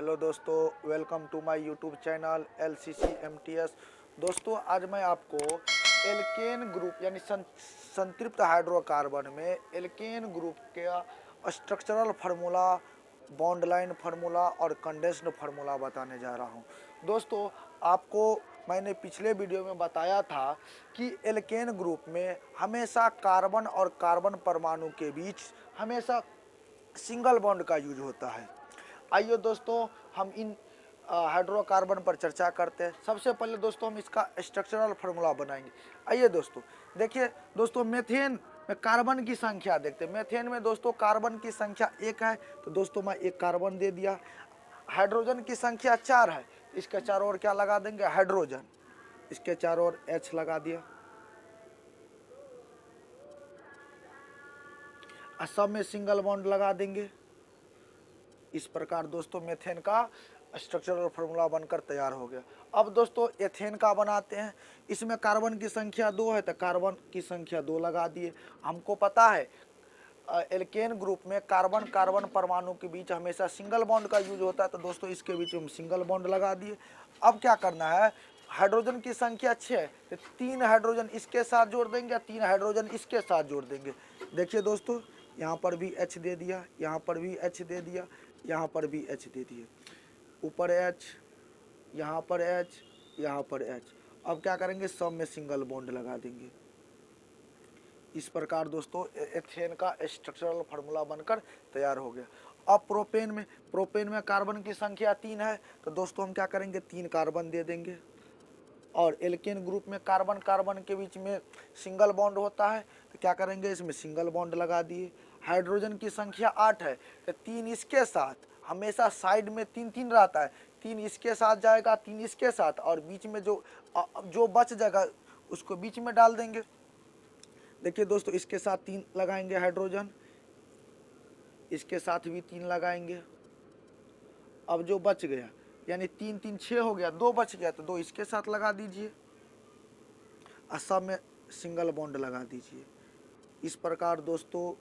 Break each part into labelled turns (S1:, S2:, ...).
S1: Hello दोस्तों, welcome to my YouTube channel LCC-MTS। दोस्तों, आज मैं आपको एल्केन ग्रुप यानी संतृप्त हाइड्रोकार्बन में एल्केन ग्रुप के structural formula, bond line formula और कंडेंस्ड फार्मूला बताने जा रहा हूं। दोस्तों, आपको मैंने पिछले वीडियो में बताया था कि एल्केन ग्रुप में हमेशा कार्बन और कार्बन परमाणु के बीच हमेशा सिंगल बॉन्ड का यूज होता है। आइए दोस्तों, हम इन हाइड्रोकार्बन पर चर्चा करते हैं। सबसे पहले दोस्तों हम इसका स्ट्रक्चरल फार्मूला बनाएंगे। आइए दोस्तों, देखिए दोस्तों, मेथेन में कार्बन की संख्या देखते हैं। मेथेन में दोस्तों कार्बन की संख्या 1 है, तो दोस्तों मैं 1 कार्बन दे दिया। हाइड्रोजन की संख्या 4 है, तो इसके चारों ओर क्या लगा देंगे? हाइड्रोजन। इसके चारों ओर H लगा दिया। सब में सिंगल बॉन्ड लगा देंगे। इस प्रकार दोस्तों मेथेन का स्ट्रक्चरल फार्मूला बनकर तैयार हो गया। अब दोस्तों एथेन का बनाते हैं। इसमें कार्बन की संख्या 2 है, तो कार्बन की संख्या 2 लगा दिए। हमको पता है एल्केन ग्रुप में कार्बन कार्बन परमाणु के बीच हमेशा सिंगल बॉन्ड का यूज होता है, तो दोस्तों इसके बीच हम सिंगल बॉन्ड लगा दिए। अब क्या करना है? हाइड्रोजन की संख्या 6 है, तो 3 हाइड्रोजन इसके साथ जोड़ देंगे, 3 हाइड्रोजन इसके साथ जोड़ देंगे। देखिए दोस्तों, यहाँ पर भी H दे दिया, यहाँ पर भी H दे दिया, यहाँ पर भी H दे दिए। ऊपर H, यहाँ पर H, यहाँ पर H। अब क्या करेंगे? सब में सिंगल बॉन्ड लगा देंगे। इस प्रकार दोस्तों एथेन का स्ट्रक्चरल फार्मूला बनकर तैयार हो गया। अब प्रोपेन में कार्बन की संख्या 3 है, तो दोस्तों हम क्या करेंगे? 3 कार्बन दे देंगे। और एल्केन ग्रुप में कार्बन कार्बन के बीच में सिंगल बॉन्ड होता है, तो क्या करेंगे? इसमें सिंगल बॉन्ड लगा दिए। हाइड्रोजन की संख्या 8 है, तो 3 इसके साथ, हमेशा साइड में 3 रहता है, 3 इसके साथ जाएगा, 3 इसके साथ, और बीच में जो बच जाएगा उसको बीच में डाल देंगे। देखिए दोस्तों, इसके साथ 3 लगाएंगे हाइड्रोजन, इसके साथ भी 3 लगाएंगे। अब जो बच गया यानी 3 3 6 हो गया, 2 बच गया, तो 2 इसके साथ लगा दीजिए और सब में सिंगल बॉन्ड लगा दीजिए। इस प्रकार दोस्तों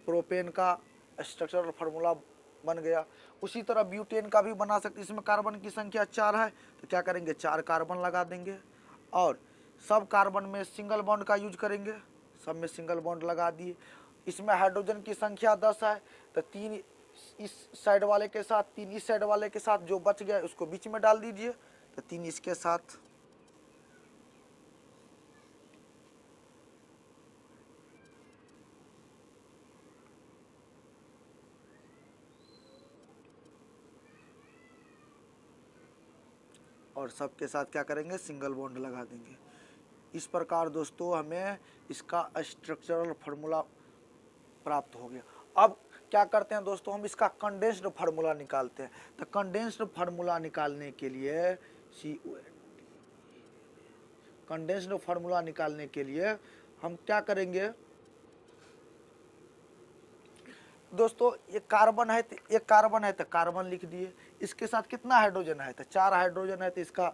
S1: प्रोपेन का स्ट्रक्चरल फार्मूला बन गया। उसी तरह ब्यूटेन का भी बना सकते। इसमें कार्बन की संख्या 4 है, तो क्या करेंगे? 4 कार्बन लगा देंगे और सब कार्बन में सिंगल बॉन्ड का यूज करेंगे। सब में सिंगल बॉन्ड लगा दिए। इसमें हाइड्रोजन की संख्या 10 है, तो 3 इस साइड वाले के साथ, 3 इस साइड वाले के साथ, जो बच गया उसको बीच में डाल दीजिए, तो 3 इसके साथ। और सबके साथ क्या करेंगे? सिंगल बॉन्ड लगा देंगे। इस प्रकार दोस्तों हमें इसका स्ट्रक्चरल फार्मूला प्राप्त हो गया। अब क्या करते हैं दोस्तों? हम इसका कंडेंस्ड फार्मूला निकालते हैं। तो कंडेंस्ड फार्मूला निकालने के लिए कंडेंस्ड फार्मूला निकालने के लिए हम क्या करेंगे दोस्तों? एक कार्बन है, एक कार्बन है, तो कार्बन लिख दिए। इसके साथ कितना हाइड्रोजन है? तो 4 हाइड्रोजन है, तो इसका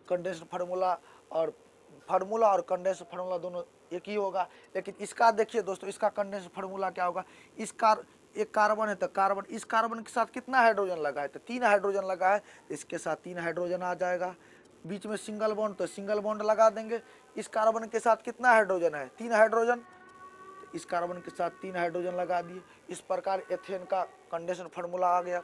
S1: कंडेंस्ड फार्मूला और कंडेंस्ड फार्मूला दोनों एक ही होगा। लेकिन इसका देखिए दोस्तों, इसका कंडेंस्ड फार्मूला क्या होगा? एक कार्बन है, तो कार्बन, इस कार्बन के साथ कितना हाइड्रोजन लगा है? तो 3 हाइड्रोजन लगा है, इसके साथ 3 हाइड्रोजन आ जाएगा। बीच में सिंगल बॉन्ड, तो सिंगल बॉन्ड लगा देंगे। इस कार्बन के साथ कितना हाइड्रोजन है? 3 हाइड्रोजन, तो इस कार्बन के साथ 3 हाइड्रोजन लगा दिए। इस प्रकार एथेन का कंडेंस्ड फार्मूला आ गया।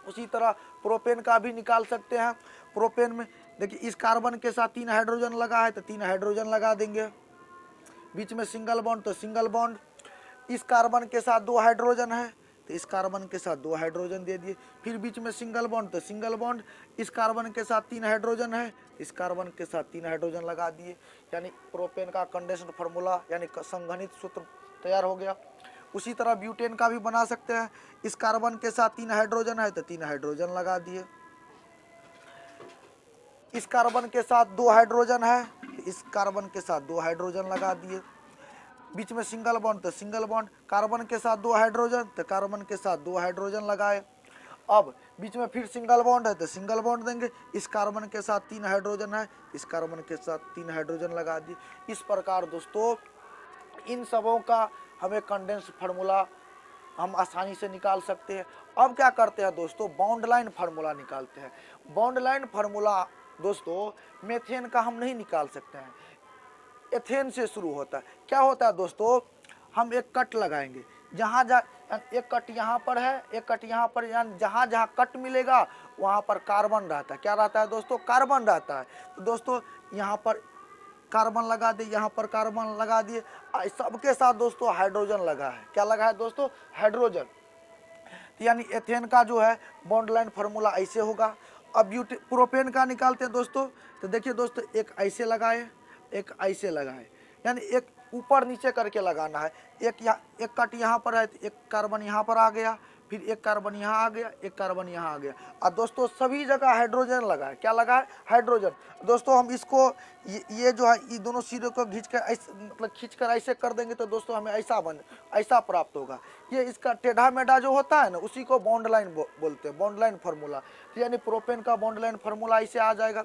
S1: उसी तरह प्रोपेन का भी निकाल सकते हैं। प्रोपेन में देखिए, इस कार्बन के साथ 3 हाइड्रोजन लगा है, तो 3 हाइड्रोजन लगा देंगे। बीच में सिंगल बॉन्ड, तो सिंगल बॉन्ड। इस कार्बन के साथ 2 हाइड्रोजन है, तो इस कार्बन के साथ 2 हाइड्रोजन दे दिए। फिर बीच में सिंगल बॉन्ड, तो सिंगल बॉन्ड। इस कार्बन के साथ 3 हाइड्रोजन है, इस कार्बन के साथ 3 हाइड्रोजन लगा दिए। यानी प्रोपेन का कंडेंस्ड फार्मूला यानी संघनित सूत्र तैयार हो गया। उसी तरह ब्यूटेन का भी बना सकते हैं। इस कार्बन के साथ 3 हाइड्रोजन है, तो 3 हाइड्रोजन लगा दिए। इस कार्बन के साथ 2 हाइड्रोजन है, इस कार्बन के साथ 2 हाइड्रोजन लगा दिए। बीच में सिंगल बॉन्ड, तो सिंगल बॉन्ड। कार्बन के साथ 2 हाइड्रोजन, तो कार्बन के साथ 2 हाइड्रोजन लगाए। अब बीच में फिर सिंगल बॉन्ड है, तो सिंगल बॉन्ड देंगे। इस कार्बन के साथ 3 हाइड्रोजन है, इस कार्बन के साथ 3 हाइड्रोजन लगा दिए। इस प्रकार दोस्तों इन सबों का हमें कंडेंस्ड फार्मूला हम आसानी से निकाल सकते हैं। अब क्या करते हैं दोस्तों, बॉन्ड लाइन फार्मूला निकालते हैं। बॉन्ड लाइन फार्मूला दोस्तों मीथेन का हम नहीं निकाल सकते हैं, एथेन से शुरू होता है। क्या होता है दोस्तों, हम एक कट लगाएंगे, जहाँ एक कट यहाँ पर है, एक कट यहाँ पर, यानी जहाँ जहाँ कट मिलेगा वहाँ पर कार्बन रहता है। क्या रहता है दोस्तों, कार्बन रहता है। तो दोस्तों यहाँ पर कार्बन लगा दिए, यहाँ पर कार्बन लगा दिए, सबके साथ दोस्तों हाइड्रोजन लगा है। क्या लगा है दोस्तों, हाइड्रोजन। तो यानी एथेन का जो है बॉन्ड लाइन फार्मूला ऐसे होगा। अब प्रोपेन का निकालते हैं दोस्तों, तो देखिए दोस्तों, एक ऐसे लगाए, एक ऐसे लगाए, यानी एक ऊपर नीचे करके लगाना है। एक कट यहाँ पर है तो एक कार्बन यहाँ पर आ गया, फिर एक कार्बन यहाँ आ गया, एक कार्बन यहाँ आ गया, और दोस्तों सभी जगह हाइड्रोजन लगा है। क्या लगा है, हाइड्रोजन। दोस्तों हम इसको ये जो है ये दोनों सिरे को खींच कर ऐसे, मतलब खींच कर ऐसे कर देंगे तो दोस्तों हमें ऐसा प्राप्त होगा। ये इसका टेढ़ा मेढ़ा जो होता है ना, उसी को बॉन्ड लाइन बोलते हैं, बॉन्ड लाइन फार्मूला। यानी प्रोपेन का बॉन्ड लाइन फार्मूला ऐसे आ जाएगा।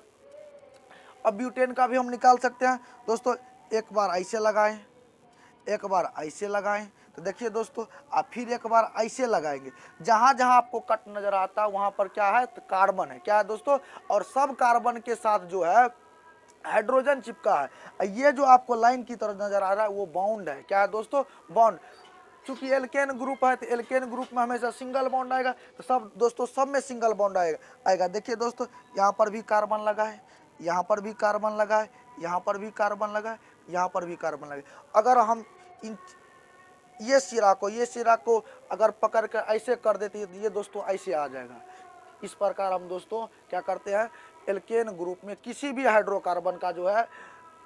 S1: अब ब्यूटेन का भी हम निकाल सकते हैं दोस्तों। एक बार ऐसे लगाएं, एक बार ऐसे लगाएं, तो देखिए दोस्तों आप फिर एक बार ऐसे लगाएंगे, जहाँ जहाँ आपको कट नजर आता है वहाँ पर क्या है, तो कार्बन है। क्या है दोस्तों, और सब कार्बन के साथ जो है हाइड्रोजन चिपका है। ये जो आपको लाइन की तरह नजर आ रहा है वो बॉन्ड है। क्या है दोस्तों, बॉन्ड। चूंकि एल्केन ग्रुप है तो एल्केन ग्रुप में हमेशा सिंगल बॉन्ड आएगा, तो सब दोस्तों सब में सिंगल बॉन्ड आएगा। देखिए दोस्तों यहाँ पर भी कार्बन लगा है, यहाँ पर भी कार्बन लगा है, यहाँ पर भी कार्बन लगा है, यहाँ पर भी कार्बन लगा है। अगर हम ये सिरा को अगर पकड़ कर ऐसे कर देते हैं, ये दोस्तों ऐसे आ जाएगा। इस प्रकार हम दोस्तों क्या करते हैं, एल्केन ग्रुप में किसी भी हाइड्रोकार्बन का जो है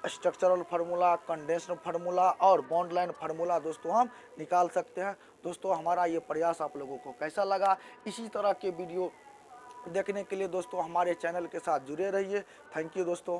S1: स्ट्रक्चरल फार्मूला, कंडेंस्ड फार्मूला और बॉन्ड लाइन फार्मूला दोस्तों हम निकाल सकते हैं। दोस्तों हमारा ये प्रयास आप लोगों को कैसा लगा, इसी तरह के वीडियो देखने के लिए दोस्तों हमारे चैनल के साथ जुड़े रहिए। थैंक यू दोस्तों।